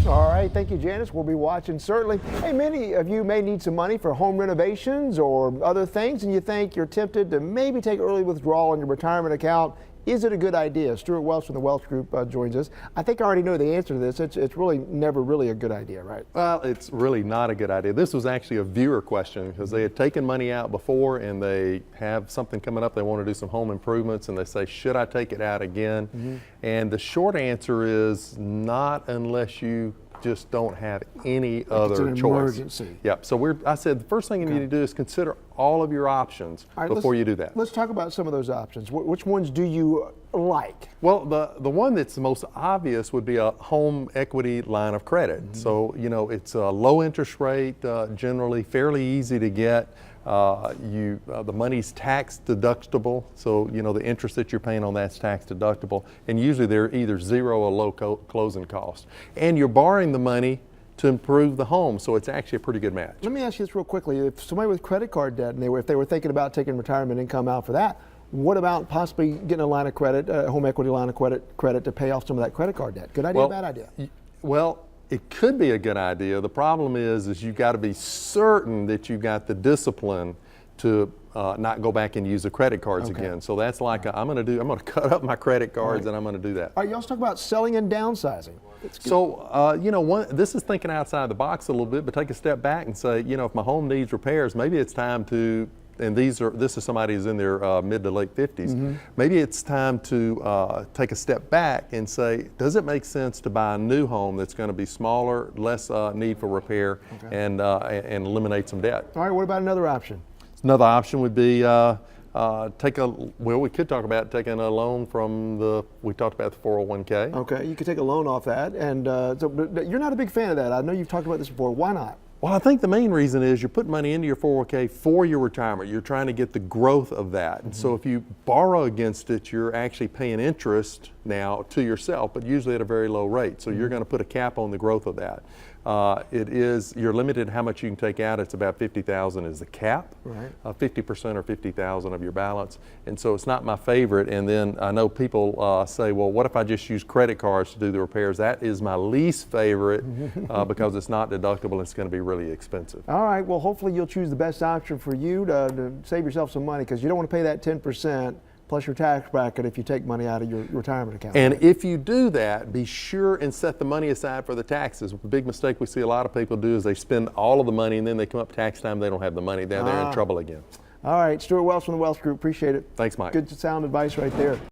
All right, thank you, Janice. We'll be watching, certainly. Hey, many of you may need some money for home renovations or other things, and you think you're tempted to maybe take early withdrawal on your retirement account. Is it a good idea? Stewart Welch from the Welch Group joins us. I think I already know the answer to this. It's really never really a good idea, right? Well, it's really not a good idea. This was actually a viewer question because they had taken money out before and they have something coming up. They want to do some home improvements and they say, should I take it out again? And the short answer is not unless you just don't have any other it's an choice. Emergency. Yep. So I said the first thing you need to do is consider all of your options before you do that. Let's talk about some of those options. Which ones do you like? Well, the one that's the most obvious would be a home equity line of credit. So, you know, it's a low interest rate, generally fairly easy to get. The money's tax deductible, so you know the interest that you're paying on that's tax deductible, and usually they're either zero or low closing cost. And you're borrowing the money to improve the home, so it's actually a pretty good match. Let me ask you this real quickly. If somebody with credit card debt, and if they were thinking about taking retirement income out for that, what about possibly getting a line of credit, a home equity line of credit to pay off some of that credit card debt? Good idea, bad idea? Well, it could be a good idea. The problem is you've got to be certain that you've got the discipline to not go back and use the credit cards again. So that's like I'm going to cut up my credit cards and I'm going to do that. All right, you also talk about selling and downsizing. So, you know, this is thinking outside the box a little bit, but take a step back and say, you know, if my home needs repairs, maybe it's time to, and this is somebody who's in their mid to late 50s, maybe it's time to take a step back and say, does it make sense to buy a new home that's going to be smaller, less need for repair, and eliminate some debt? All right, what about another option? Another option would be we could talk about taking a loan from we talked about the 401k. Okay, you could take a loan off that, and but you're not a big fan of that. I know you've talked about this before. Why not? Well, I think the main reason is you're putting money into your 401k for your retirement. You're trying to get the growth of that. And so if you borrow against it, you're actually paying interest now to yourself, but usually at a very low rate. So you're going to put a cap on the growth of that. You're limited how much you can take out. It's about $50,000 is the cap, 50% or $50,000 of your balance. And so it's not my favorite. And then I know people say, well, what if I just use credit cards to do the repairs? That is my least favorite because it's not deductible. It's going to be really expensive. All right, well, hopefully you'll choose the best option for you to save yourself some money, because you don't want to pay that 10% plus your tax bracket if you take money out of your retirement account. And if you do that, be sure and set the money aside for the taxes. The big mistake we see a lot of people do is they spend all of the money and then they come up tax time, they don't have the money. They're in trouble again. All right, Stewart Welch from the Welch Group, appreciate it. Thanks, Mike. Good sound advice right there.